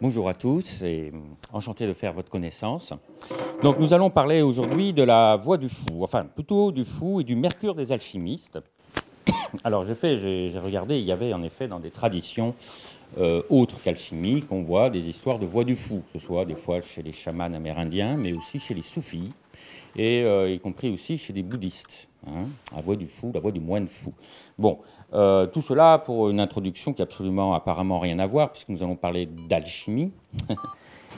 Bonjour à tous et enchanté de faire votre connaissance. Donc nous allons parler aujourd'hui de la voie du fou, enfin plutôt du fou et du mercure des alchimistes. Alors j'ai regardé, il y avait en effet dans des traditions autres qu'alchimiques, on voit des histoires de voie du fou, que ce soit des fois chez les chamans amérindiens, mais aussi chez les soufis, et y compris aussi chez des bouddhistes. Hein, la voie du fou, la voie du moine fou. Bon, tout cela pour une introduction qui n'a absolument apparemment rien à voir, puisque nous allons parler d'alchimie.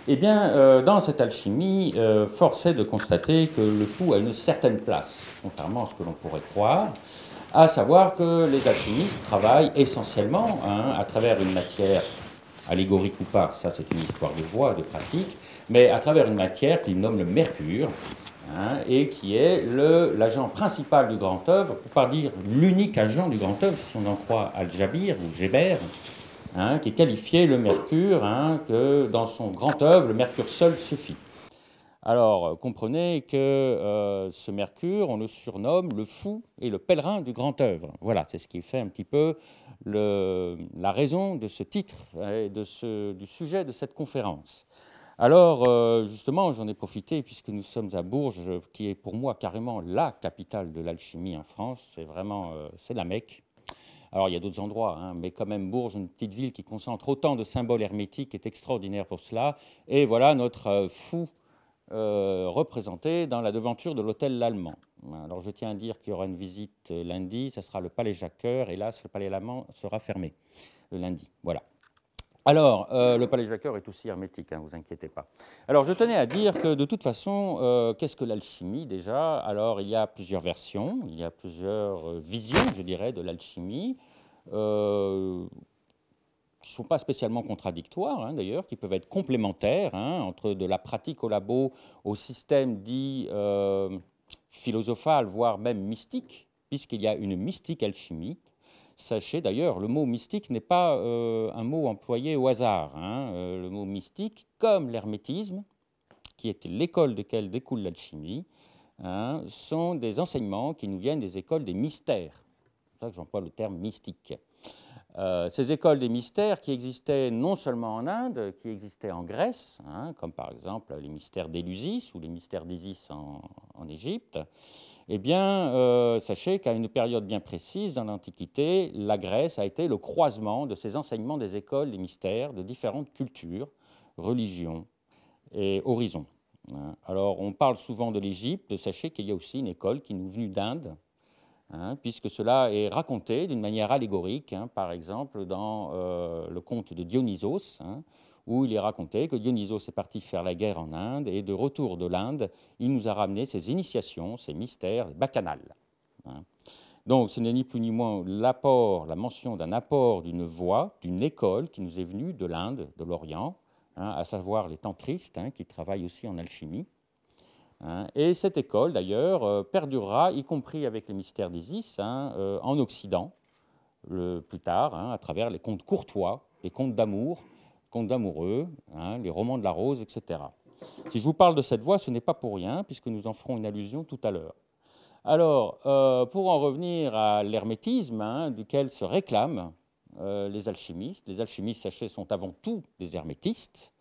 Eh bien, dans cette alchimie, force est de constater que le fou a une certaine place, contrairement à ce que l'on pourrait croire, à savoir que les alchimistes travaillent essentiellement à travers une matière allégorique ou pas, ça c'est une histoire de voie, de pratique, mais à travers une matière qu'ils nomment le mercure, et qui est l'agent principal du grand œuvre, pour pas dire l'unique agent du grand œuvre, si on en croit Al-Jabir ou Geber, qui est qualifié le mercure, que dans son grand œuvre, le mercure seul suffit. Alors, comprenez que ce mercure, on le surnomme le fou et le pèlerin du grand œuvre. Voilà, c'est ce qui fait un petit peu la raison de ce titre et du sujet de cette conférence. Alors, justement, j'en ai profité, puisque nous sommes à Bourges, qui est pour moi carrément la capitale de l'alchimie en France. C'est vraiment, c'est la Mecque. Alors, il y a d'autres endroits, mais quand même, Bourges, une petite ville qui concentre autant de symboles hermétiques, est extraordinaire pour cela. Et voilà notre fou représenté dans la devanture de l'hôtel L'Allemand. Alors, je tiens à dire qu'il y aura une visite lundi, ça sera le Palais Jacques-Cœur. Hélas, le Palais L'Allemand sera fermé le lundi. Voilà. Alors, le Palais Jacques-Cœur est aussi hermétique, ne vous inquiétez pas. Alors, je tenais à dire que de toute façon, qu'est-ce que l'alchimie déjà? Alors, il y a plusieurs versions, il y a plusieurs visions, je dirais, de l'alchimie, qui ne sont pas spécialement contradictoires, d'ailleurs, qui peuvent être complémentaires, entre de la pratique au labo au système dit philosophal, voire même mystique, puisqu'il y a une mystique alchimique. Sachez d'ailleurs, le mot mystique n'est pas un mot employé au hasard. Le mot mystique, comme l'hermétisme, qui est l'école de laquelle découle l'alchimie, sont des enseignements qui nous viennent des écoles des mystères. C'est pour ça que j'emploie le terme mystique. Ces écoles des mystères qui existaient non seulement en Inde, qui existaient en Grèce, comme par exemple les mystères d'Élusis ou les mystères d'Isis en Égypte, eh bien, sachez qu'à une période bien précise dans l'Antiquité, la Grèce a été le croisement de ces enseignements des écoles des mystères de différentes cultures, religions et horizons. Alors, on parle souvent de l'Égypte, sachez qu'il y a aussi une école qui nous est venue d'Inde, puisque cela est raconté d'une manière allégorique, par exemple dans le conte de Dionysos, où il est raconté que Dionysos est parti faire la guerre en Inde, et de retour de l'Inde, il nous a ramené ses initiations, ses mystères bacchanales. Donc ce n'est ni plus ni moins l'apport, la mention d'un apport d'une voie, d'une école qui nous est venue de l'Inde, de l'Orient, à savoir les tantristes, qui travaillent aussi en alchimie. Et cette école, d'ailleurs, perdurera, y compris avec les mystères d'Isis, en Occident, plus tard, à travers les contes courtois, les contes d'amour, contes d'amoureux, les romans de la rose, etc. Si je vous parle de cette voie, ce n'est pas pour rien, puisque nous en ferons une allusion tout à l'heure. Alors, pour en revenir à l'hermétisme, duquel se réclament les alchimistes, sachez, sont avant tout des hermétistes,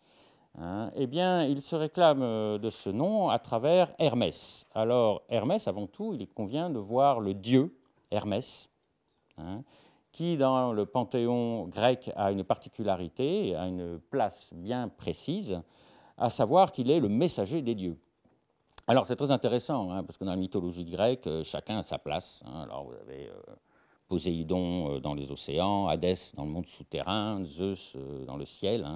eh bien, il se réclame de ce nom à travers Hermès. Alors, Hermès, avant tout, il convient de voir le dieu Hermès, qui, dans le panthéon grec, a une particularité, a une place bien précise, à savoir qu'il est le messager des dieux. Alors, c'est très intéressant, parce que dans la mythologie grecque, chacun a sa place. Alors, vous avez Poséidon dans les océans, Hadès dans le monde souterrain, Zeus dans le ciel.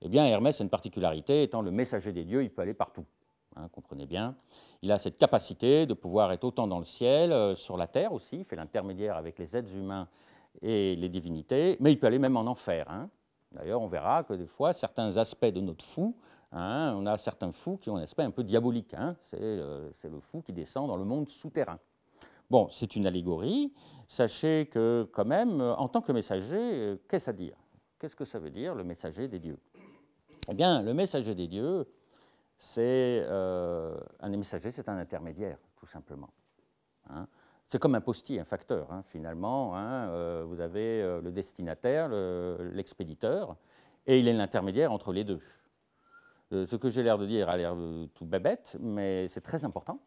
Eh bien, Hermès a une particularité, étant le messager des dieux, il peut aller partout. Comprenez bien. Il a cette capacité de pouvoir être autant dans le ciel, sur la terre aussi, il fait l'intermédiaire avec les êtres humains et les divinités, mais il peut aller même en enfer. D'ailleurs, on verra que des fois, certains aspects de notre fou, on a certains fous qui ont un aspect un peu diabolique. C'est le fou qui descend dans le monde souterrain. Bon, c'est une allégorie. Sachez que, quand même, en tant que messager, qu'est-ce à dire? Qu'est-ce que ça veut dire, le messager des dieux? Eh bien, le messager des dieux, c'est un messager, c'est un intermédiaire, tout simplement. C'est comme un postier, un facteur, finalement. Vous avez le destinataire, l'expéditeur, et il est l'intermédiaire entre les deux. Ce que j'ai l'air de dire a l'air tout bébête, mais c'est très important,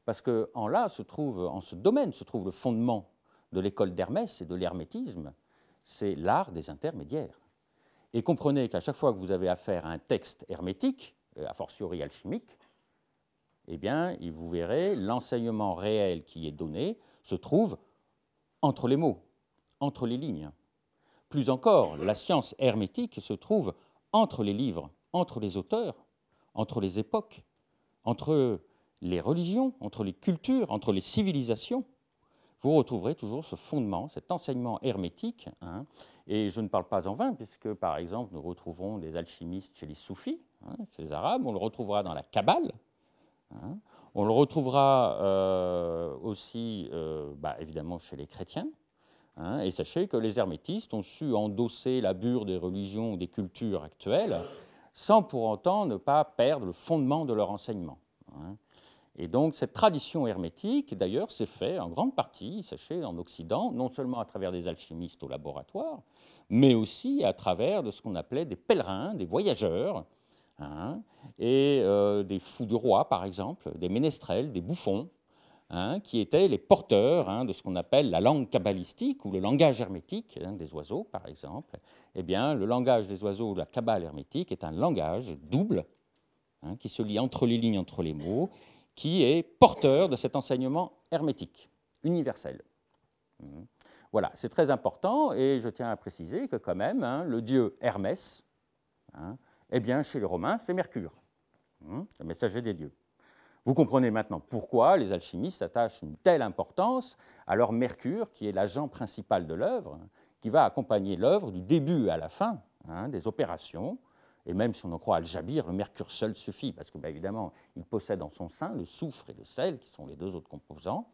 parce qu'en là en ce domaine se trouve le fondement de l'école d'Hermès et de l'hermétisme, c'est l'art des intermédiaires. Et comprenez qu'à chaque fois que vous avez affaire à un texte hermétique, a fortiori alchimique, eh bien, vous verrez, l'enseignement réel qui est donné se trouve entre les mots, entre les lignes. Plus encore, la science hermétique se trouve entre les livres, entre les auteurs, entre les époques, entre les religions, entre les cultures, entre les civilisations. Vous retrouverez toujours ce fondement, cet enseignement hermétique, hein, et je ne parle pas en vain, puisque, par exemple, nous retrouverons des alchimistes chez les soufis, hein, chez les arabes, on le retrouvera dans la Kabbale, hein, on le retrouvera aussi, évidemment, chez les chrétiens, hein, et sachez que les hermétistes ont su endosser la bure des religions ou des cultures actuelles, sans pour autant ne pas perdre le fondement de leur enseignement, hein. Et donc, cette tradition hermétique, d'ailleurs, s'est faite en grande partie, sachez, en Occident, non seulement à travers des alchimistes au laboratoire, mais aussi à travers de ce qu'on appelait des pèlerins, des voyageurs, hein, et des fous de roi, par exemple, des ménestrels, des bouffons, hein, qui étaient les porteurs, hein, de ce qu'on appelle la langue kabbalistique ou le langage hermétique, hein, des oiseaux, par exemple. Eh bien, le langage des oiseaux, la kabbale hermétique, est un langage double, hein, qui se lit entre les lignes, entre les mots, qui est porteur de cet enseignement hermétique, universel. Voilà, c'est très important, et je tiens à préciser que quand même, hein, le dieu Hermès, hein, eh bien, chez les Romains, c'est Mercure, hein, le messager des dieux. Vous comprenez maintenant pourquoi les alchimistes attachent une telle importance à leur Mercure, qui est l'agent principal de l'œuvre, qui va accompagner l'œuvre du début à la fin, hein, des opérations. Et même si on en croit Al-Jabir, le mercure seul suffit, parce que, évidemment, il possède en son sein le soufre et le sel, qui sont les deux autres composants,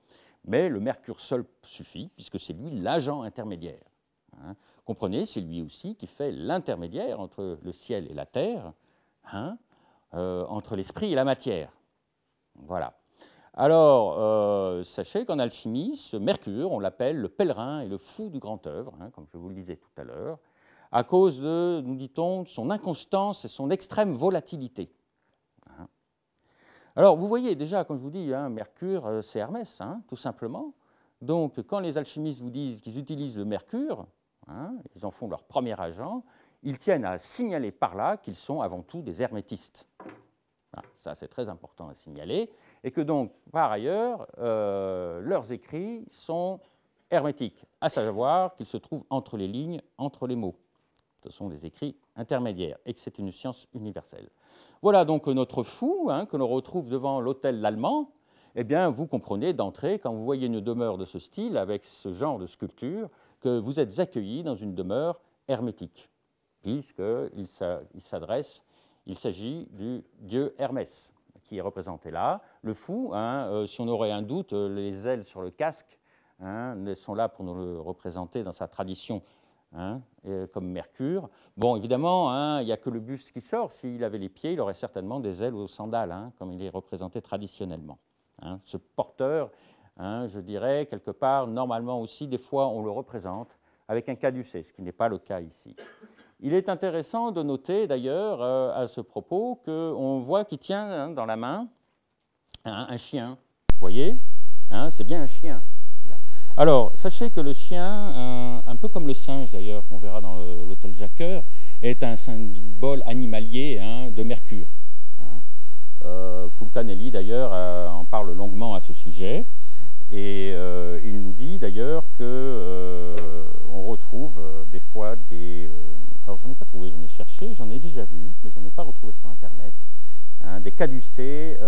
mais le mercure seul suffit, puisque c'est lui l'agent intermédiaire. Hein. Comprenez, c'est lui aussi qui fait l'intermédiaire entre le ciel et la terre, hein, entre l'esprit et la matière. Voilà. Alors, sachez qu'en alchimie, ce mercure, on l'appelle le pèlerin et le fou du grand œuvre, hein, comme je vous le disais tout à l'heure, à cause de, nous dit-on, son inconstance et son extrême volatilité. Alors, vous voyez déjà, quand je vous dis, hein, Mercure, c'est Hermès, hein, tout simplement. Donc, quand les alchimistes vous disent qu'ils utilisent le mercure, hein, ils en font leur premier agent, ils tiennent à signaler par là qu'ils sont avant tout des hermétistes. Voilà, ça, c'est très important à signaler. Et que donc, par ailleurs, leurs écrits sont hermétiques, à savoir qu'ils se trouvent entre les lignes, entre les mots. Ce sont des écrits intermédiaires et que c'est une science universelle. Voilà donc notre fou, hein, que l'on retrouve devant l'hôtel L'Allemand. Eh bien, vous comprenez d'entrée, quand vous voyez une demeure de ce style, avec ce genre de sculpture, que vous êtes accueilli dans une demeure hermétique, puisqu'il s'agit du dieu Hermès, qui est représenté là. Le fou, hein, si on aurait un doute, les ailes sur le casque, hein, sont là pour nous le représenter dans sa tradition, hein, comme Mercure. Bon, évidemment, hein, il n'y a que le buste qui sort. S'il avait les pieds, il aurait certainement des ailes aux sandales, hein, comme il est représenté traditionnellement. Hein. Ce porteur, hein, je dirais, quelque part, normalement aussi, des fois, on le représente avec un caducée, ce qui n'est pas le cas ici. Il est intéressant de noter, d'ailleurs, à ce propos, qu'on voit qu'il tient, hein, dans la main, hein, un chien. Vous voyez, hein, c'est bien un chien. Alors, sachez que le chien, un peu comme le singe d'ailleurs, qu'on verra dans l'hôtel Jacqueur, est un symbole animalier, hein, de Mercure. Hein. Fulcanelli d'ailleurs en parle longuement à ce sujet, et il nous dit d'ailleurs qu'on retrouve des fois des... alors j'en ai pas trouvé, j'en ai cherché, j'en ai déjà vu, mais j'en ai pas retrouvé sur Internet, hein, des caducées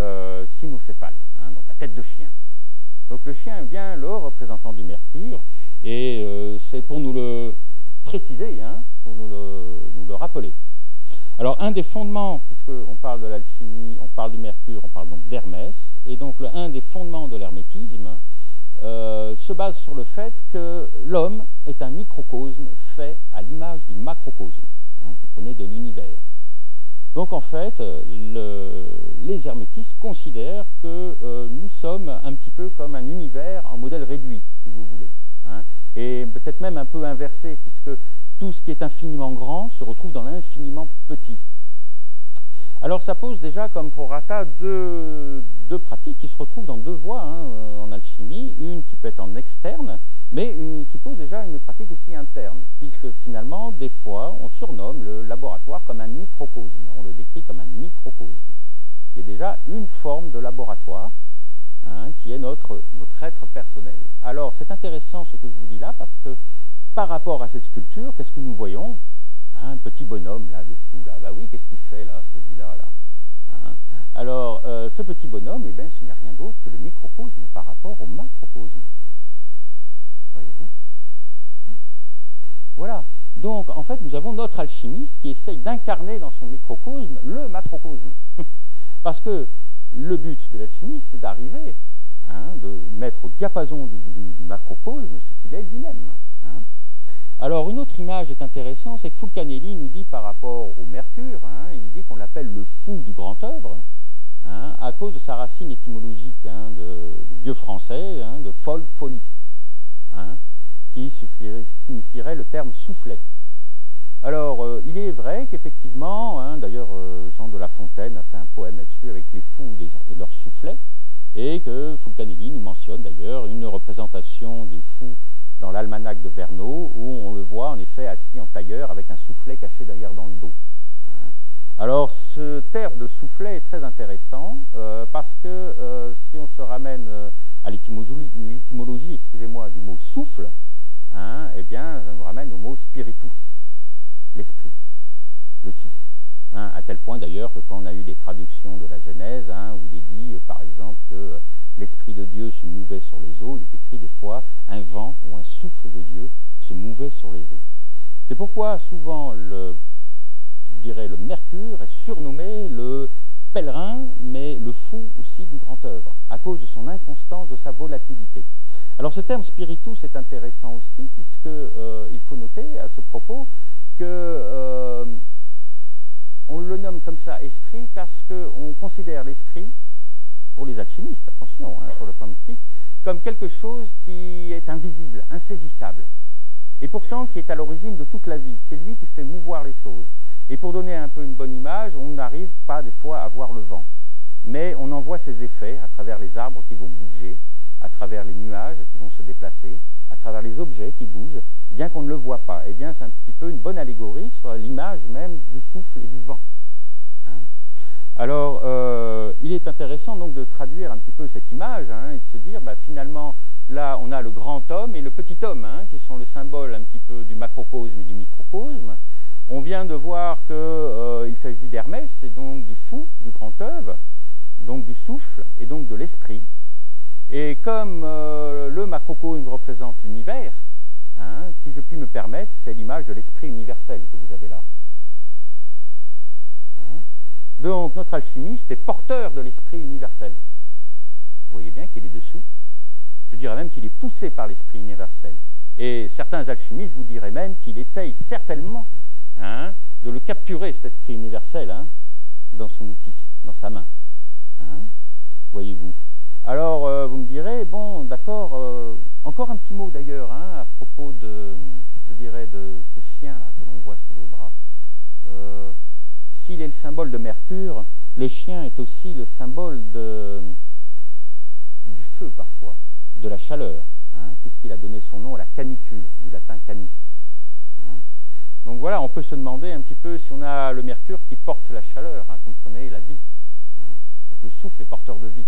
cynocéphales, hein, donc à tête de chien. Donc le chien est bien le représentant du mercure, et c'est pour nous le préciser, hein, pour nous le rappeler. Alors un des fondements, puisqu'on parle de l'alchimie, on parle du mercure, on parle donc d'Hermès, et donc un des fondements de l'hermétisme se base sur le fait que l'homme est un microcosme fait à l'image du macrocosme, hein, comprenez, de l'univers. Donc en fait, les hermétistes considèrent que nous sommes un petit peu comme un univers en modèle réduit, si vous voulez, hein, et peut-être même un peu inversé, puisque tout ce qui est infiniment grand se retrouve dans l'infiniment petit. Alors ça pose déjà comme prorata deux pratiques qui se retrouvent dans deux voies en alchimie, une qui peut être en externe, mais qui pose déjà une pratique aussi interne, puisque finalement, des fois, on surnomme le laboratoire comme un microcosme, on le décrit comme un microcosme, ce qui est déjà une forme de laboratoire, qui est notre être personnel. Alors c'est intéressant ce que je vous dis là, parce que par rapport à cette sculpture, qu'est-ce que nous voyons? Un petit bonhomme là-dessous, là. Bah oui, qu'est-ce qu'il fait là, celui-là là, Alors, ce petit bonhomme, eh bien, ce n'est rien d'autre que le microcosme par rapport au macrocosme. Voyez-vous? Voilà. Donc, en fait, nous avons notre alchimiste qui essaye d'incarner dans son microcosme le macrocosme. Parce que le but de l'alchimiste, c'est d'arriver, de mettre au diapason du macrocosme ce qu'il est lui-même. Alors, une autre image est intéressante, c'est que Fulcanelli nous dit par rapport au mercure, il dit qu'on l'appelle le fou du grand œuvre, à cause de sa racine étymologique de vieux français, de folle folis, qui signifierait le terme soufflet. Alors, il est vrai qu'effectivement, d'ailleurs, Jean de La Fontaine a fait un poème là-dessus avec les fous et leurs soufflets, et que Fulcanelli nous mentionne d'ailleurs une représentation du fou dans l'almanach de Verneau, où on le voit en effet assis en tailleur avec un soufflet caché derrière dans le dos. Alors ce terme de soufflet est très intéressant parce que si on se ramène à l'étymologie du mot souffle, eh bien ça nous ramène au mot spiritus, l'esprit, le souffle. À tel point d'ailleurs que quand on a eu des traductions de la Genèse, où il est dit par exemple que l'Esprit de Dieu se mouvait sur les eaux, il est écrit des fois un vent ou un souffle de Dieu se mouvait sur les eaux. C'est pourquoi souvent le mercure est surnommé le pèlerin, mais le fou aussi du grand œuvre, à cause de son inconstance, de sa volatilité. Alors ce terme spiritus est intéressant aussi, puisqu'il faut noter à ce propos que on le nomme comme ça esprit parce qu'on considère l'esprit, pour les alchimistes, attention, sur le plan mystique, comme quelque chose qui est invisible, insaisissable, et pourtant qui est à l'origine de toute la vie. C'est lui qui fait mouvoir les choses. Et pour donner un peu une bonne image, on n'arrive pas des fois à voir le vent, mais on en voit ses effets à travers les arbres qui vont bouger, à travers les nuages qui vont se déplacer, à travers les objets qui bougent, bien qu'on ne le voit pas. Eh bien, c'est un petit peu une bonne allégorie sur l'image même du souffle et du vent. Alors, il est intéressant donc de traduire un petit peu cette image et de se dire, finalement, là, on a le grand homme et le petit homme, qui sont le symbole un petit peu du macrocosme et du microcosme. On vient de voir qu'il s'agit d'Hermès, et donc du fou, du grand œuvre, donc du souffle, et donc de l'esprit. Et comme le macrocosme représente l'univers, si je puis me permettre, c'est l'image de l'esprit universel que vous avez là. Donc notre alchimiste est porteur de l'esprit universel. Vous voyez bien qu'il est dessous. Je dirais même qu'il est poussé par l'esprit universel. Et certains alchimistes vous diraient même qu'il essaye certainement de le capturer, cet esprit universel, dans son outil, dans sa main. Voyez-vous. Alors vous me direz, bon d'accord, encore un petit mot d'ailleurs à propos de, je dirais, de ce chien-là que l'on voit sous le bras. S'il est le symbole de Mercure, le chien est aussi le symbole du feu parfois, de la chaleur, puisqu'il a donné son nom à la canicule, du latin canis. Donc voilà, on peut se demander un petit peu si on a le Mercure qui porte la chaleur, comprenez, la vie. Donc le souffle est porteur de vie.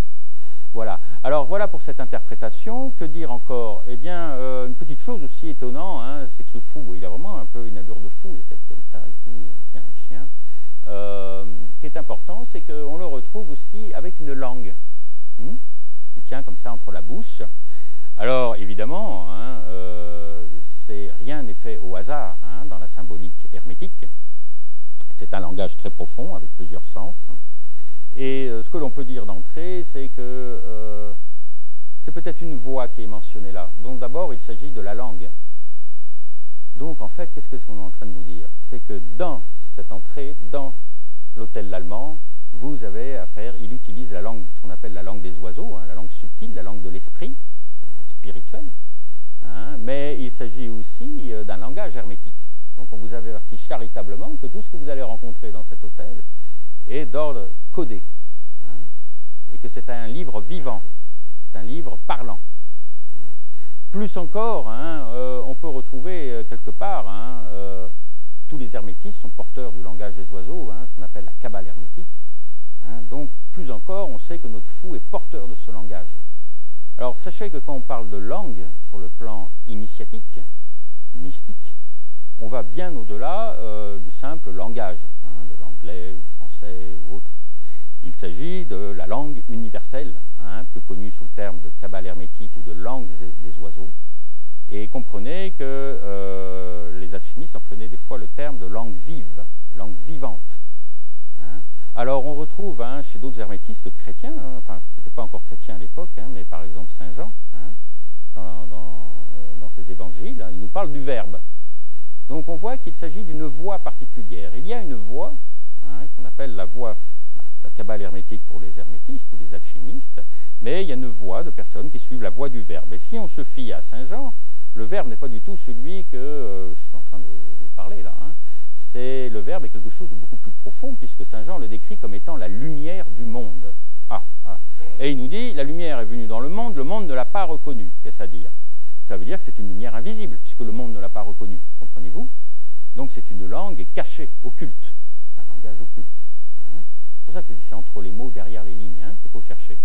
Voilà. Alors voilà pour cette interprétation. Que dire encore? Eh bien, une petite chose aussi étonnante, c'est que ce fou, il a vraiment un peu une allure de fou, il est peut-être comme ça et tout, il tient un chien. Qui est important, c'est qu'on le retrouve aussi avec une langue. Il tient comme ça entre la bouche. Alors évidemment, rien n'est fait au hasard dans la symbolique hermétique. C'est un langage très profond avec plusieurs sens. Et ce que l'on peut dire d'entrée, c'est que c'est peut-être une voix qui est mentionnée là. Donc d'abord, il s'agit de la langue. Donc en fait, qu'est-ce qu'on est en train de nous dire? C'est que dans cette entrée, dans l'hôtel Lallemand, vous avez affaire, il utilise la langue, ce qu'on appelle la langue des oiseaux, la langue subtile, la langue de l'esprit, la langue spirituelle, mais il s'agit aussi d'un langage hermétique. Donc on vous avertit charitablement que tout ce que vous allez rencontrer dans cet hôtel est d'ordre codé, hein, et que c'est un livre vivant, c'est un livre parlant. Plus encore, hein, on peut retrouver quelque part, hein, tous les hermétistes sont porteurs du langage des oiseaux, hein, ce qu'on appelle la cabale hermétique. Hein, donc plus encore, on sait que notre fou est porteur de ce langage. Alors sachez que quand on parle de langue sur le plan initiatique, mystique, on va bien au-delà du simple langage, hein, de l'anglais, du français ou autre. Il s'agit de la langue universelle, hein, plus connue sous le terme de cabale hermétique ou de langue des oiseaux. Et comprenez que les alchimistes employaient des fois le terme de langue vive, langue vivante. Hein. Alors on retrouve, hein, chez d'autres hermétistes chrétiens, hein, enfin qui n'étaient pas encore chrétiens à l'époque, hein, mais par exemple Saint Jean, hein, dans ses évangiles, hein, il nous parle du verbe. Donc on voit qu'il s'agit d'une voix particulière. Il y a une voix, hein, qu'on appelle la voix, la cabale hermétique pour les hermétistes ou les alchimistes, mais il y a une voix de personnes qui suivent la voix du verbe. Et si on se fie à Saint Jean, le verbe n'est pas du tout celui que je suis en train de parler là. Hein. Le verbe est quelque chose de beaucoup plus profond, puisque Saint Jean le décrit comme étant la lumière du monde. Et il nous dit, la lumière est venue dans le monde ne l'a pas reconnue. Qu'est-ce à dire? Ça veut dire que c'est une lumière invisible, puisque le monde ne l'a pas reconnue. Comprenez-vous? Donc c'est une langue cachée, occulte. C'est un langage occulte. Hein. C'est pour ça que je dis c'est entre les mots, derrière les lignes, hein, qu'il faut chercher.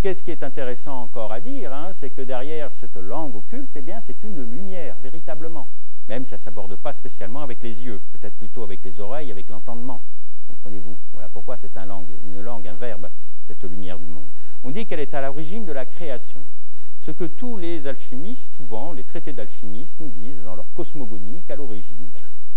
Qu'est-ce qui est intéressant encore à dire, hein, c'est que derrière cette langue occulte, eh bien, c'est une lumière, véritablement. Même si ça ne s'aborde pas spécialement avec les yeux, peut-être plutôt avec les oreilles, avec l'entendement. Comprenez-vous? Voilà pourquoi c'est une langue, un verbe, cette lumière du monde. On dit qu'elle est à l'origine de la création. Ce que tous les alchimistes, souvent, les traités d'alchimistes, nous disent dans leur cosmogonie qu'à l'origine,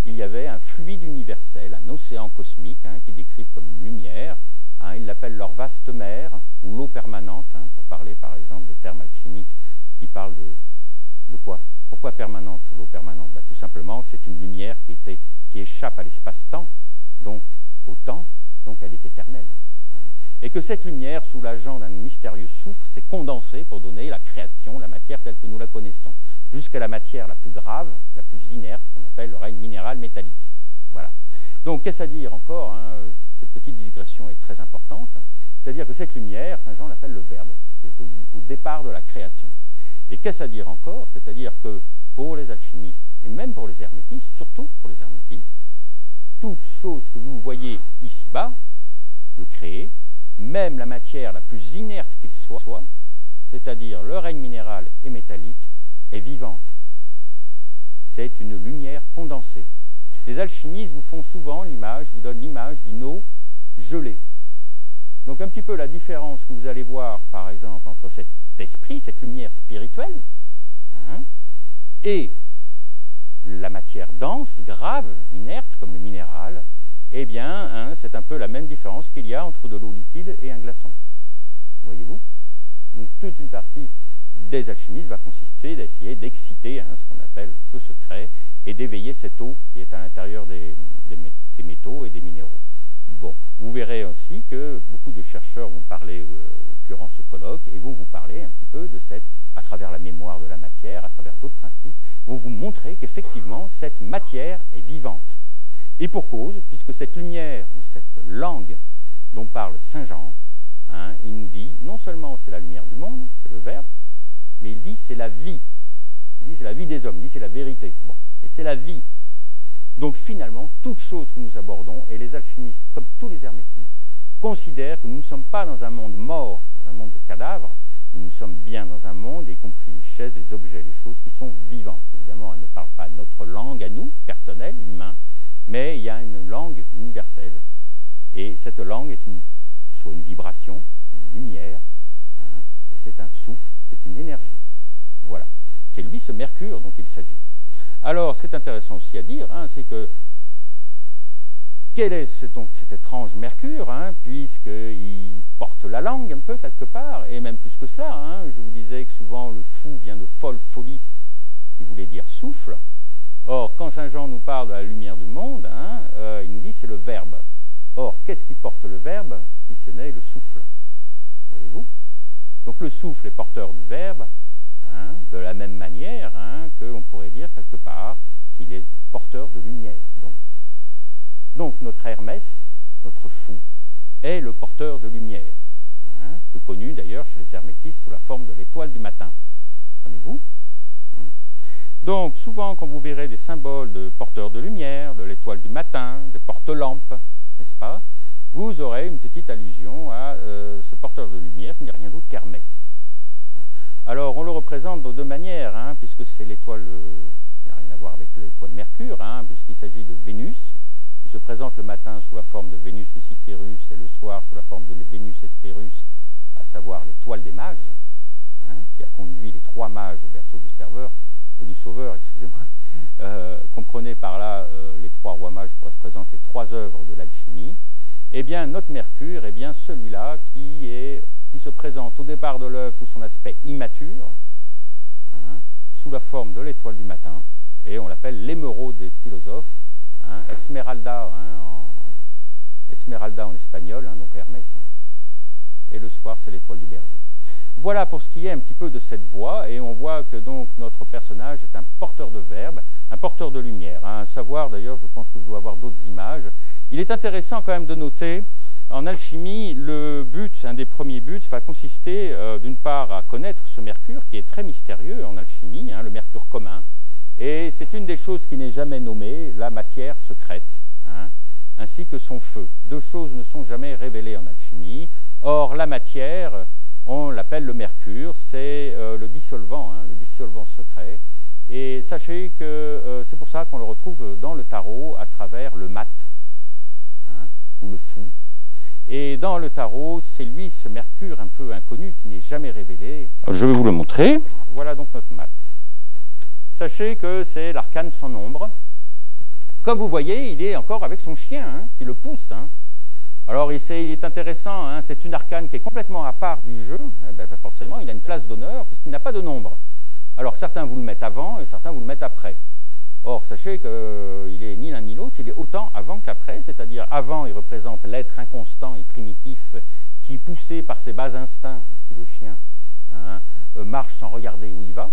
il y avait un fluide universel, un océan cosmique, hein, qu'ils décrivent comme une lumière. Hein, ils l'appellent leur vaste mer, ou l'eau permanente, hein, pour parler par exemple de termes alchimiques qui parlent de quoi? Pourquoi permanente, l'eau permanente? Tout simplement, c'est une lumière qui échappe à l'espace-temps, donc au temps, donc elle est éternelle. Hein, et que cette lumière, sous l'agent d'un mystérieux souffle, s'est condensée pour donner la création, la matière telle que nous la connaissons, jusqu'à la matière la plus grave, la plus inerte, qu'on appelle le règne minéral métallique. Voilà. Donc, qu'est-ce à dire encore, hein, cette petite digression est très importante, c'est-à-dire que cette lumière, Saint Jean l'appelle le Verbe, qui est au départ de la création. Et qu'est-ce à dire encore? C'est-à-dire que pour les alchimistes, et même pour les hermétistes, surtout pour les hermétistes, toute chose que vous voyez ici-bas, de créer, même la matière la plus inerte qu'il soit, c'est-à-dire le règne minéral et métallique, est vivante. C'est une lumière condensée. Les alchimistes vous font souvent l'image, vous donnent l'image d'une eau gelée. Donc un petit peu la différence que vous allez voir, par exemple, entre cet esprit, cette lumière spirituelle, hein, et la matière dense, grave, inerte, comme le minéral, eh bien, hein, c'est un peu la même différence qu'il y a entre de l'eau liquide et un glaçon. Voyez-vous? Donc toute une partie des alchimistes va consister d'essayer d'exciter, hein, ce qu'on appelle le feu secret, et d'éveiller cette eau qui est à l'intérieur des métaux et des minéraux. Bon, vous verrez aussi que beaucoup de chercheurs vont parler durant ce colloque et vont vous parler un petit peu de à travers la mémoire de la matière, à travers d'autres principes, vont vous montrer qu'effectivement cette matière est vivante. Et pour cause, puisque cette lumière ou cette langue dont parle Saint Jean, hein, il nous dit non seulement c'est la lumière du monde, c'est le Verbe, mais il dit c'est la vie. Il dit c'est la vie des hommes, il dit c'est la vérité. Bon, et c'est la vie. Donc finalement, toute chose que nous abordons, et les alchimistes, comme tous les hermétistes, considèrent que nous ne sommes pas dans un monde mort, dans un monde de cadavres, mais nous sommes bien dans un monde, y compris les chaises, les objets, les choses qui sont vivantes. Évidemment, elles ne parlent pas notre langue à nous, personnelle, humain, mais il y a une langue universelle, et cette langue est soit une vibration, une lumière, hein, et c'est un souffle, c'est une énergie. Voilà. C'est lui, ce Mercure, dont il s'agit. Alors, ce qui est intéressant aussi à dire, hein, c'est que quel est donc cet étrange Mercure, hein, puisqu'il porte la langue un peu quelque part, et même plus que cela. Hein, je vous disais que souvent le fou vient de folis, qui voulait dire souffle. Or, quand Saint Jean nous parle de la lumière du monde, hein, il nous dit c'est le Verbe. Or, qu'est-ce qui porte le Verbe, si ce n'est le souffle? Voyez-vous? Donc le souffle est porteur du Verbe, hein, de la même manière, hein, que l'on pourrait dire quelque part qu'il est porteur de lumière. Donc notre Hermès, notre fou, est le porteur de lumière, hein, plus connu d'ailleurs chez les hermétistes sous la forme de l'étoile du matin. Comprenez-vous? Donc souvent quand vous verrez des symboles de porteurs de lumière, de l'étoile du matin, des porte-lampes, n'est-ce pas, vous aurez une petite allusion à ce porteur de lumière qui n'est rien d'autre qu'Hermès. Alors on le représente de deux manières, hein, puisque c'est l'étoile qui n'a rien à voir avec l'étoile Mercure, hein, puisqu'il s'agit de Vénus, qui se présente le matin sous la forme de Vénus Luciférus et le soir sous la forme de Vénus Hespérus, à savoir l'étoile des mages, hein, qui a conduit les trois mages au berceau du Sauveur, excusez-moi. Comprenez par là les trois rois mages qui représentent les trois œuvres de l'alchimie. Eh bien, notre Mercure est bien celui-là qui se présente au départ de l'œuvre sous son aspect immature, hein, sous la forme de l'étoile du matin, et on l'appelle l'émeraude des philosophes, hein, Esmeralda, hein, Esmeralda en espagnol, hein, donc Hermès, hein, et le soir c'est l'étoile du berger. Voilà pour ce qui est un petit peu de cette voie, et on voit que donc notre personnage est un porteur de verbe, un porteur de lumière. Hein, à savoir, d'ailleurs, je pense que je dois avoir d'autres images. Il est intéressant quand même de noter, en alchimie, le but, un des premiers buts, va consister d'une part à connaître ce mercure, qui est très mystérieux en alchimie, hein, le mercure commun, et c'est une des choses qui n'est jamais nommée, la matière secrète, hein, ainsi que son feu. Deux choses ne sont jamais révélées en alchimie. Or, la matière, on l'appelle le mercure, c'est le dissolvant secret. Et sachez que c'est pour ça qu'on le retrouve dans le tarot à travers le mat, hein, ou le fou. Et dans le tarot, c'est lui, ce mercure un peu inconnu, qui n'est jamais révélé. Je vais vous le montrer. Voilà donc notre mat. Sachez que c'est l'arcane sans nombre. Comme vous voyez, il est encore avec son chien, hein, qui le pousse. Hein. Alors, il est intéressant, hein, c'est une arcane qui est complètement à part du jeu. Eh bien, forcément, il a une place d'honneur puisqu'il n'a pas de nombre. Alors, certains vous le mettent avant et certains vous le mettent après. Or, sachez qu'il est ni l'un ni l'autre, il est autant avant qu'après, c'est-à-dire avant, il représente l'être inconstant et primitif qui, poussé par ses bas instincts, ici le chien, hein, marche sans regarder où il va.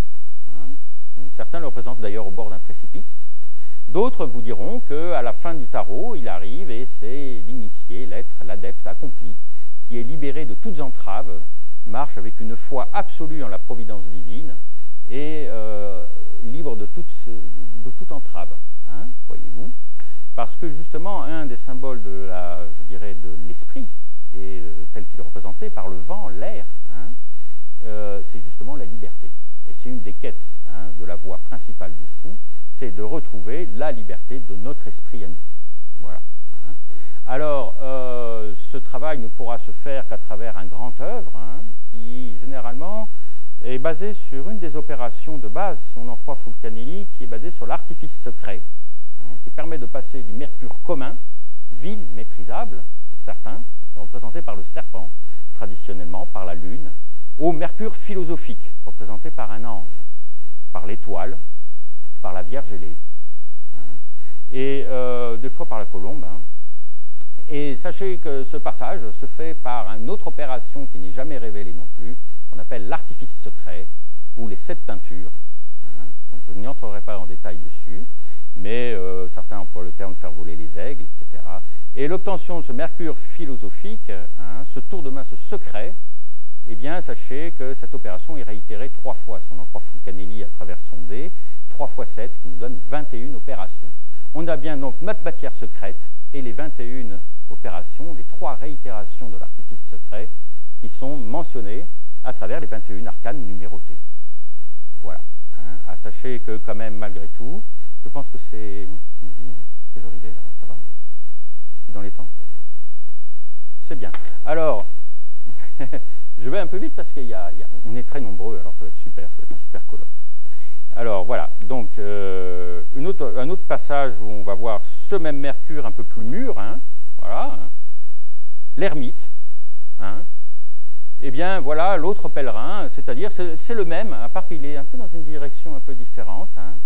Hein. Donc, certains le représentent d'ailleurs au bord d'un précipice. D'autres vous diront qu'à la fin du tarot, il arrive et c'est l'initié, l'être, l'adepte accompli, qui est libéré de toutes entraves, marche avec une foi absolue en la providence divine et libre de toute entrave, hein, voyez-vous. Parce que justement, un des symboles de l'esprit, et tel qu'il est représenté par le vent, l'air, hein, c'est justement la liberté. Et c'est une des quêtes, hein, de la voie principale du fou, c'est de retrouver la liberté de notre esprit à nous. Voilà. Hein. Alors, ce travail ne pourra se faire qu'à travers un grand œuvre, hein, qui généralement est basé sur une des opérations de base, si on en croit Fulcanelli, qui est basée sur l'artifice secret, hein, qui permet de passer du mercure commun, vil, méprisable, pour certains, représenté par le serpent, traditionnellement, par la lune, au mercure philosophique, représenté par un ange, par l'étoile, par la Vierge ailée, hein, et des fois par la colombe. Hein. Et sachez que ce passage se fait par une autre opération qui n'est jamais révélée non plus, qu'on appelle l'artifice secret, ou les 7 teintures. Hein. Donc je n'y entrerai pas en détail dessus, mais certains emploient le terme de faire voler les aigles, etc. Et l'obtention de ce mercure philosophique, hein, ce tour de main, ce secret, eh bien, sachez que cette opération est réitérée 3 fois, si on en croit Fulcanelli à travers son dé, 3 fois 7, qui nous donne 21 opérations. On a bien donc notre matière secrète et les 21 opérations, les 3 réitérations de l'artifice secret, qui sont mentionnées à travers les 21 arcanes numérotées. Voilà. Hein. Ah, sachez que quand même, malgré tout, je pense que c'est... Tu me dis, hein, quelle heure il est là? Ça va? Je suis dans les temps? C'est bien. Alors... je vais un peu vite parce qu'on est très nombreux, alors ça va être super, ça va être un super colloque. Alors voilà, donc un autre passage où on va voir ce même mercure un peu plus mûr, hein, voilà, hein, l'ermite, hein, et bien voilà l'autre pèlerin, c'est-à-dire c'est le même, à part qu'il est un peu dans une direction un peu différente, hein,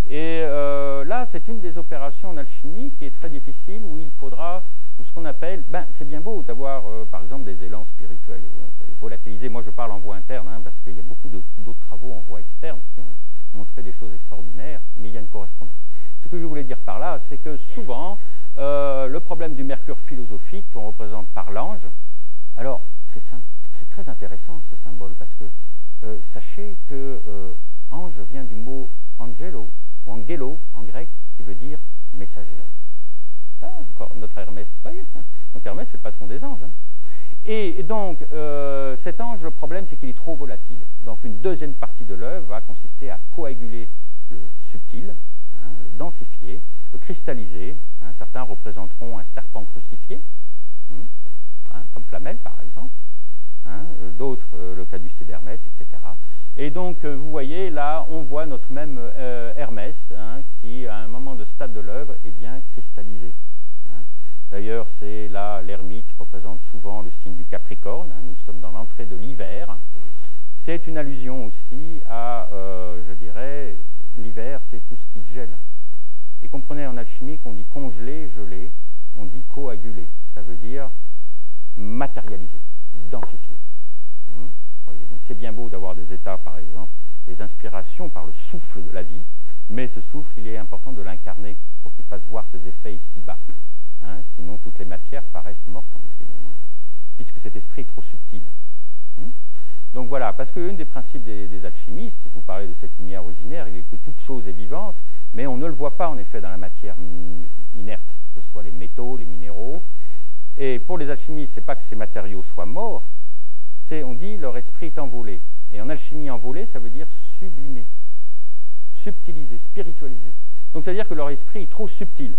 Et là, c'est une des opérations en alchimie qui est très difficile, où il faudra, ou ce qu'on appelle, c'est bien beau d'avoir, par exemple, des élans spirituels volatilisés. Moi, je parle en voie interne, hein, parce qu'il y a beaucoup d'autres travaux en voie externe qui ont montré des choses extraordinaires, mais il y a une correspondance. Ce que je voulais dire par là, c'est que souvent, le problème du mercure philosophique qu'on représente par l'ange, alors, c'est très intéressant ce symbole, parce que sachez que ange vient du mot angelo, ou angelo en grec, qui veut dire messager. Ah, encore notre Hermès, vous voyez, hein. Donc Hermès, c'est le patron des anges. Hein. Et donc, cet ange, le problème, c'est qu'il est trop volatile. Donc, une deuxième partie de l'œuvre va consister à coaguler le subtil, hein, le densifier, le cristalliser. Hein. Certains représenteront un serpent crucifié, hein, comme Flamel, par exemple. Hein, d'autres, le caducée d'Hermès, etc. Et donc, vous voyez, là, on voit notre même Hermès, hein, qui, à un moment de stade de l'œuvre, est bien cristallisé. Hein. D'ailleurs, c'est là, l'ermite représente souvent le signe du Capricorne. Hein, nous sommes dans l'entrée de l'hiver. C'est une allusion aussi à, je dirais, l'hiver, c'est tout ce qui gèle. Et comprenez, en alchimie, qu'on dit congeler, geler, on dit coaguler. Ça veut dire matérialiser, densifier. Voyez, donc c'est bien beau d'avoir des états, par exemple, des inspirations par le souffle de la vie, mais ce souffle, il est important de l'incarner pour qu'il fasse voir ses effets ici-bas. Hein, sinon, toutes les matières paraissent mortes, en effet, puisque cet esprit est trop subtil. Donc voilà, parce qu'un des principes des alchimistes, je vous parlais de cette lumière originaire, il est que toute chose est vivante, mais on ne le voit pas, en effet, dans la matière inerte, que ce soit les métaux, les minéraux. Et pour les alchimistes, ce n'est pas que ces matériaux soient morts, on dit leur esprit est envolé. Et en alchimie, envolé, ça veut dire sublimé, subtilisé, spiritualisé. Donc, ça veut dire que leur esprit est trop subtil.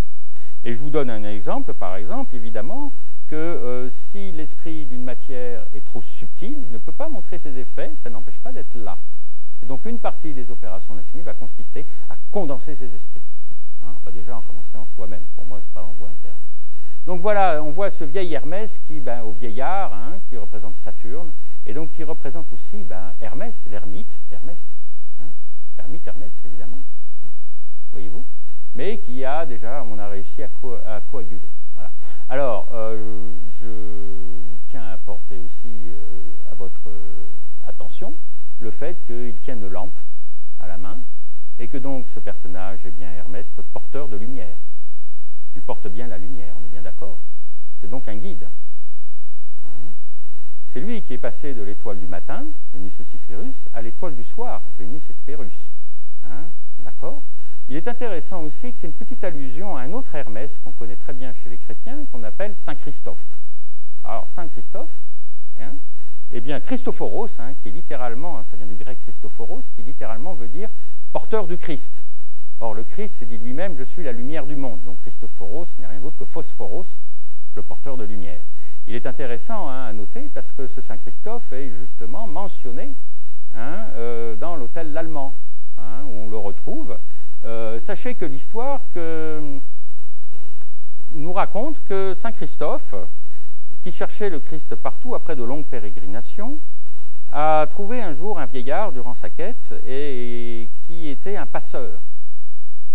Et je vous donne un exemple, par exemple, évidemment, que si l'esprit d'une matière est trop subtil, il ne peut pas montrer ses effets, ça n'empêche pas d'être là. Et donc, une partie des opérations d'alchimie va consister à condenser ces esprits. Hein, on va déjà en commencer en soi-même. Pour moi, je parle en voie interne. Donc voilà, on voit ce vieil Hermès qui, au vieillard, hein, qui représente Saturne, et donc qui représente aussi Hermès, l'ermite, Hermès. Hein, ermite, Hermès, évidemment. Voyez-vous? Mais qui a déjà, on a réussi à coaguler. Voilà. Alors, je tiens à apporter aussi à votre attention le fait qu'il tienne une lampe à la main, et que donc ce personnage est bien Hermès, notre porteur de lumière. Il porte bien la lumière, on est bien d'accord. C'est donc un guide. Hein? C'est lui qui est passé de l'étoile du matin, Venus Luciférus, à l'étoile du soir, Vénus Hespérus. Hein? D'accord? Il est intéressant aussi que c'est une petite allusion à un autre Hermès qu'on connaît très bien chez les chrétiens, qu'on appelle Saint Christophe. Alors, Saint Christophe, hein, eh bien, Christophoros, hein, qui est littéralement, ça vient du grec Christophoros, qui littéralement veut dire porteur du Christ. Or, le Christ s'est dit lui-même, je suis la lumière du monde. Donc, Christophoros n'est rien d'autre que Phosphoros, le porteur de lumière. Il est intéressant, hein, à noter parce que ce Saint Christophe est justement mentionné, hein, dans l'autel l'Allemand, hein, où on le retrouve. Sachez que l'histoire nous raconte que Saint Christophe, qui cherchait le Christ partout après de longues pérégrinations, a trouvé un jour un vieillard durant sa quête et qui était un passeur.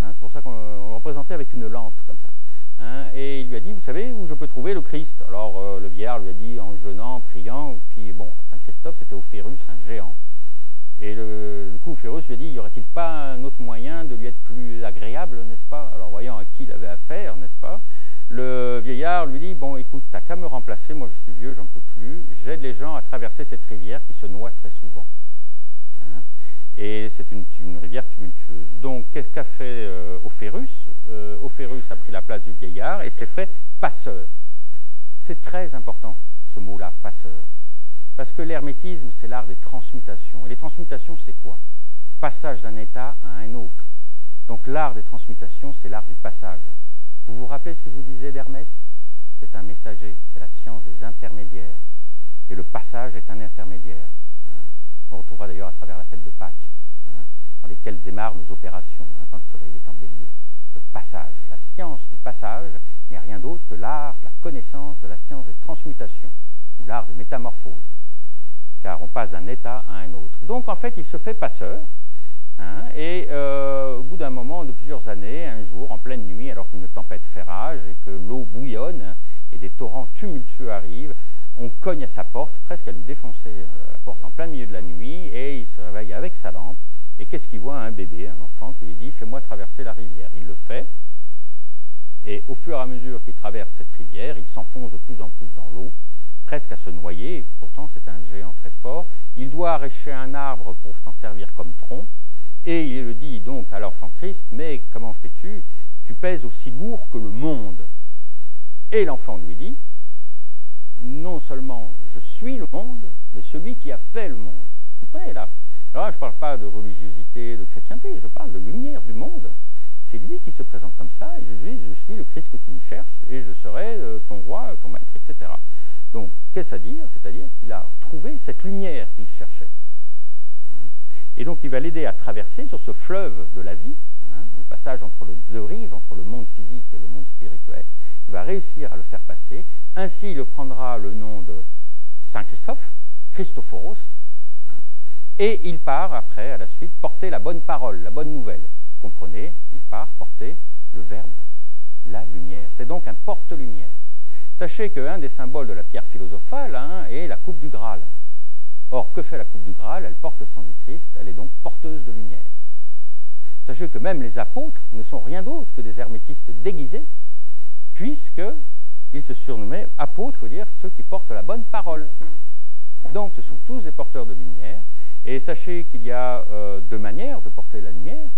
Hein, c'est pour ça qu'on le représentait avec une lampe comme ça. Hein, et il lui a dit, vous savez où je peux trouver le Christ? Alors le vieillard lui a dit en jeûnant, priant, puis bon, Saint Christophe c'était Ophérus, un géant. Et du coup, Ophérus lui a dit, y aurait-il pas un autre moyen de lui être plus agréable, n'est-ce pas? Alors voyant à qui il avait affaire, n'est-ce pas? Le vieillard lui dit, bon écoute, t'as qu'à me remplacer, moi je suis vieux, j'en peux plus, j'aide les gens à traverser cette rivière qui se noie très souvent. Hein? Et c'est une rivière tumultueuse. Donc qu'est-ce qu'a fait Ophérus? Ophérus a pris la place du vieillard et s'est fait passeur. C'est très important ce mot-là, passeur. Parce que l'hermétisme, c'est l'art des transmutations. Et les transmutations, c'est quoi? Passage d'un état à un autre. Donc l'art des transmutations, c'est l'art du passage. Vous vous rappelez ce que je vous disais d'Hermès? C'est un messager, c'est la science des intermédiaires. Et le passage est un intermédiaire. Hein. On le retrouvera d'ailleurs à travers la fête de Pâques, hein, dans lesquelles démarrent nos opérations, hein, quand le soleil est en bélier. Le passage, la science du passage n'est rien d'autre que l'art, la connaissance de la science des transmutations, ou l'art des métamorphoses. Car on passe d'un état à un autre. Donc en fait, il se fait passeur, Hein, et au bout d'un moment, de plusieurs années, un jour, en pleine nuit, alors qu'une tempête fait rage et que l'eau bouillonne et des torrents tumultueux arrivent, on cogne à sa porte, presque à lui défoncer la porte en plein milieu de la nuit, et il se réveille avec sa lampe. Et qu'est-ce qu'il voit? Un bébé, un enfant, qui lui dit « Fais-moi traverser la rivière ». Il le fait, et au fur et à mesure qu'il traverse cette rivière, il s'enfonce de plus en plus dans l'eau, presque à se noyer, et pourtant c'est un géant très fort. Il doit arracher un arbre pour s'en servir comme tronc, et il le dit donc à l'enfant Christ « Mais comment fais-tu? Tu pèses aussi lourd que le monde ». Et l'enfant lui dit « Non seulement je suis le monde, mais celui qui a fait le monde ». Vous comprenez là? Alors là, je ne parle pas de religiosité, de chrétienté, je parle de lumière du monde. C'est lui qui se présente comme ça, et je suis le Christ que tu cherches, et je serai ton roi, ton maître, etc. Donc, qu'est-ce à dire? C'est-à-dire qu'il a trouvé cette lumière qu'il cherchait. Et donc, il va l'aider à traverser sur ce fleuve de la vie, hein, le passage entre les deux rives, entre le monde physique et le monde spirituel. Il va réussir à le faire passer. Ainsi, il prendra le nom de Saint Christophe, Christophoros, hein, et il part après, à la suite, porter la bonne parole, la bonne nouvelle. Comprenez, il part porter le Verbe, la lumière. C'est donc un porte-lumière. Sachez qu'un des symboles de la pierre philosophale, hein, est la coupe du Graal. Or, que fait la coupe du Graal? Elle porte le sang du Christ, elle est donc porteuse de lumière. Sachez que même les apôtres ne sont rien d'autre que des hermétistes déguisés, puisqu'ils se surnommaient apôtres, veut dire ceux qui portent la bonne parole. Donc, ce sont tous des porteurs de lumière. Et sachez qu'il y a deux manières de porter la lumière.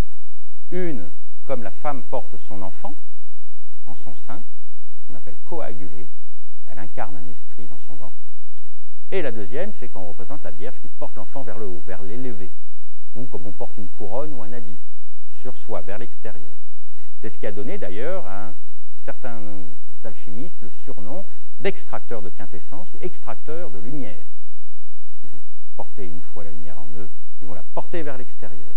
Une, comme la femme porte son enfant en son sein, c'est ce qu'on appelle coaguler, elle incarne un esprit dans son ventre. Et la deuxième, c'est quand on représente la Vierge qui porte l'enfant vers le haut, vers l'élevé, ou comme on porte une couronne ou un habit, sur soi, vers l'extérieur. C'est ce qui a donné d'ailleurs à certains alchimistes le surnom d'extracteurs de quintessence ou extracteurs de lumière. Puisqu'ils ont porté une fois la lumière en eux, ils vont la porter vers l'extérieur.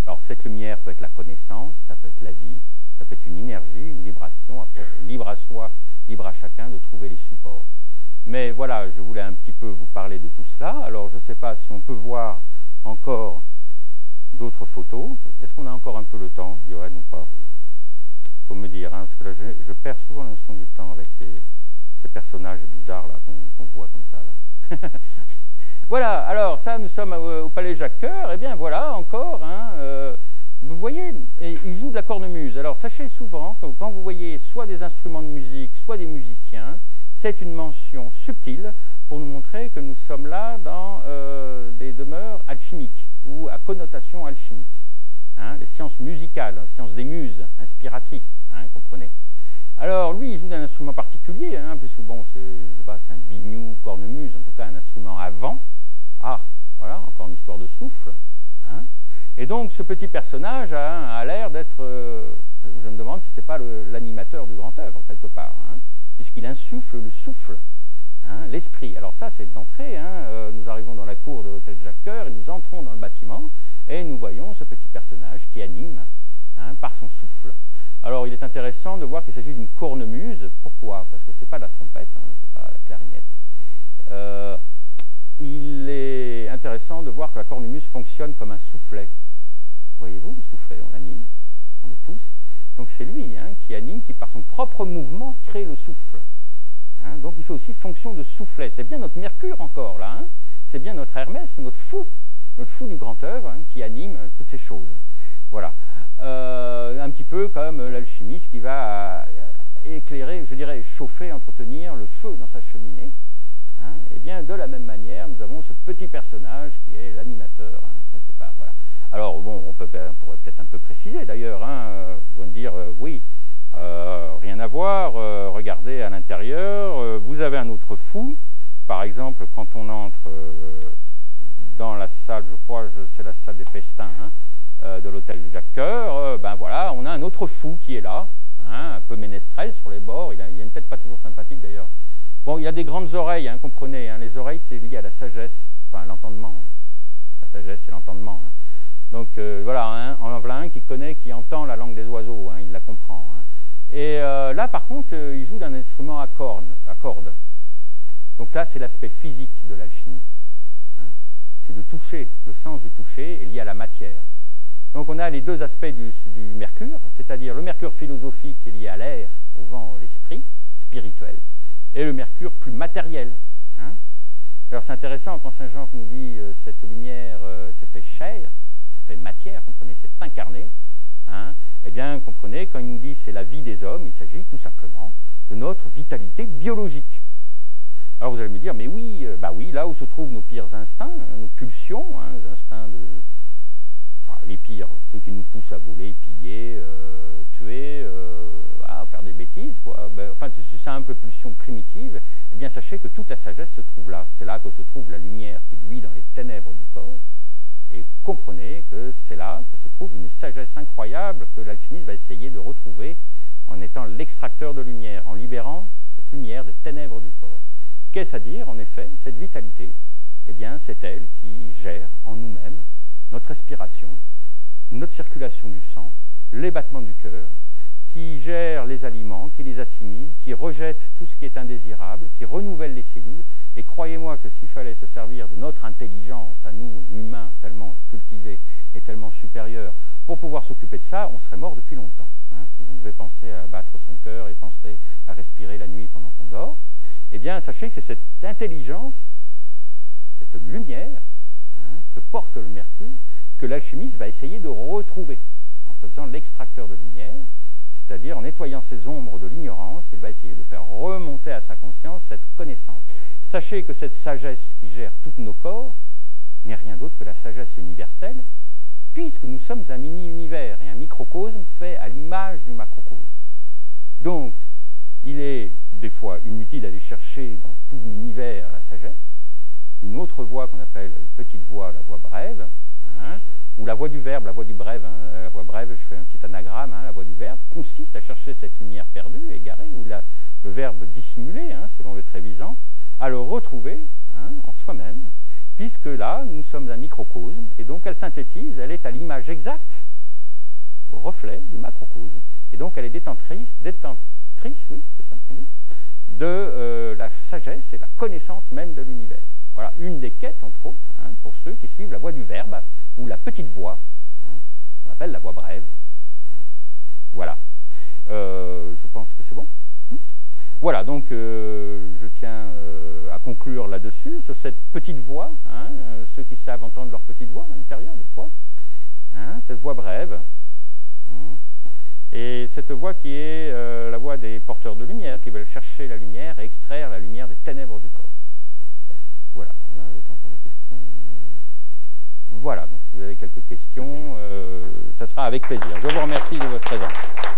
Alors cette lumière peut être la connaissance, ça peut être la vie, ça peut être une énergie, une vibration, après, libre à soi, libre à chacun de trouver les supports. Mais voilà, je voulais un petit peu vous parler de tout cela. Alors je ne sais pas si on peut voir encore d'autres photos. Est-ce qu'on a encore un peu le temps, Johan, ou pas? Il faut me dire, hein, parce que là je perds souvent la notion du temps avec ces personnages bizarres là qu'on voit comme ça. Là. Voilà, alors ça, nous sommes au Palais Jacques-Cœur, et bien voilà, encore, hein, vous voyez, il joue de la cornemuse. Alors sachez souvent que quand vous voyez soit des instruments de musique, soit des musiciens, c'est une mention subtile pour nous montrer que nous sommes là dans des demeures alchimiques ou à connotation alchimique. Hein, les sciences musicales, les sciences des muses, inspiratrices, hein, comprenez. Alors lui, il joue d'un instrument particulier, hein, puisque bon, c'est un biniou, cornemuse, en tout cas un instrument à vent. Ah, voilà, encore une histoire de souffle. Hein. Et donc ce petit personnage a l'air d'être, je me demande si ce n'est pas l'animateur du grand œuvre, quelque part, hein, puisqu'il insuffle le souffle, hein, l'esprit. Alors ça, c'est d'entrée, hein, nous arrivons dans la cour de l'hôtel Jacques-Cœur, et nous entrons dans le bâtiment, et nous voyons ce petit personnage qui anime, hein, par son souffle. Alors il est intéressant de voir qu'il s'agit d'une cornemuse. Pourquoi? Parce que ce n'est pas la trompette, hein, ce n'est pas la clarinette. Il est intéressant de voir que la cornemuse fonctionne comme un soufflet. Voyez-vous, le soufflet, on l'anime, on le pousse. Donc c'est lui, hein, qui anime, qui par son propre mouvement crée le souffle. Hein, donc il fait aussi fonction de soufflet. C'est bien notre Mercure encore là. Hein, c'est bien notre Hermès, notre fou du grand œuvre, hein, qui anime toutes ces choses. Voilà. Un petit peu comme l'alchimiste qui va éclairer, je dirais chauffer, entretenir le feu dans sa cheminée. Hein, et bien de la même manière, nous avons ce petit personnage qui est l'animateur, hein, quelque part. Voilà. Alors bon, on pourrait peut-être un peu préciser d'ailleurs, hein, vous pouvez me dire oui, rien à voir, regardez à l'intérieur, vous avez un autre fou. Par exemple, quand on entre dans la salle, je crois que c'est la salle des festins, hein, de l'hôtel Jacques-Cœur, ben voilà, on a un autre fou qui est là, hein, un peu ménestrel sur les bords, il a une tête pas toujours sympathique d'ailleurs. Bon, il a des grandes oreilles, hein, comprenez, hein, les oreilles c'est lié à la sagesse, enfin à l'entendement. La sagesse c'est l'entendement. Hein. Donc voilà, hein, en voilà un qui connaît, qui entend la langue des oiseaux, hein, il la comprend. Hein. Et là par contre, il joue d'un instrument à cordes. Donc là c'est l'aspect physique de l'alchimie. Hein. C'est le toucher, le sens du toucher est lié à la matière. Donc on a les deux aspects du mercure, c'est-à-dire le mercure philosophique qui est lié à l'air, au vent, à l'esprit, spirituel, et le mercure plus matériel. Hein. Alors c'est intéressant quand Saint Jean nous dit cette lumière s'est fait chair, s'est fait matière, comprenez, c'est incarné. Hein, eh bien, comprenez, quand il nous dit c'est la vie des hommes, il s'agit tout simplement de notre vitalité biologique. Alors vous allez me dire, mais oui, bah oui, là où se trouvent nos pires instincts, nos pulsions, hein, les instincts les pires, ceux qui nous poussent à voler, piller, tuer, à faire des bêtises, quoi. Ben, enfin, ces simples pulsions primitives, eh bien, sachez que toute la sagesse se trouve là. C'est là que se trouve la lumière qui luit dans les ténèbres du corps. Et comprenez que c'est là que se trouve une sagesse incroyable que l'alchimiste va essayer de retrouver en étant l'extracteur de lumière, en libérant cette lumière des ténèbres du corps. Qu'est-ce à dire, en effet, cette vitalité? Eh bien, c'est elle qui gère en nous-mêmes notre respiration, notre circulation du sang, les battements du cœur, qui gère les aliments, qui les assimile, qui rejette tout ce qui est indésirable, qui renouvelle les cellules. Et croyez-moi que s'il fallait se servir de notre intelligence, à nous, humains, tellement cultivés et tellement supérieurs, pour pouvoir s'occuper de ça, on serait mort depuis longtemps. Hein. Si on devait penser à battre son cœur et penser à respirer la nuit pendant qu'on dort, eh bien, sachez que c'est cette intelligence, cette lumière, hein, que porte le mercure, que l'alchimiste va essayer de retrouver en se faisant l'extracteur de lumière, c'est-à-dire en nettoyant ses ombres de l'ignorance, il va essayer de faire remonter à sa conscience cette connaissance. Sachez que cette sagesse qui gère tous nos corps n'est rien d'autre que la sagesse universelle, puisque nous sommes un mini-univers et un microcosme fait à l'image du macrocosme. Donc, il est des fois inutile d'aller chercher dans tout l'univers la sagesse. Une autre voie qu'on appelle petite voie, la voie brève, hein, ou la voie du verbe, la voie du brève. Hein, la voie brève, je fais un petit anagramme, hein, la voie du verbe consiste à chercher cette lumière perdue, égarée, ou le verbe dissimulé, hein, selon le Trévisan, à le retrouver, hein, en soi-même, puisque là, nous sommes un microcosme, et donc elle synthétise, elle est à l'image exacte, au reflet du macrocosme, et donc elle est détentrice, oui, c'est ça qu'on dit, de la sagesse et la connaissance même de l'univers. Voilà, une des quêtes, entre autres, hein, pour ceux qui suivent la voie du verbe, ou la petite voie, hein, qu'on appelle la voie brève. Voilà. Je pense que c'est bon. Voilà, donc je tiens à conclure là-dessus, sur cette petite voie, hein, ceux qui savent entendre leur petite voix à l'intérieur, des fois, hein, cette voie brève. Et cette voie qui est la voie des porteurs de lumière, qui veulent chercher la lumière et extraire la lumière des ténèbres du corps. Voilà, on a le temps pour des questions. Voilà, donc si vous avez quelques questions, ça sera avec plaisir. Je vous remercie de votre présence.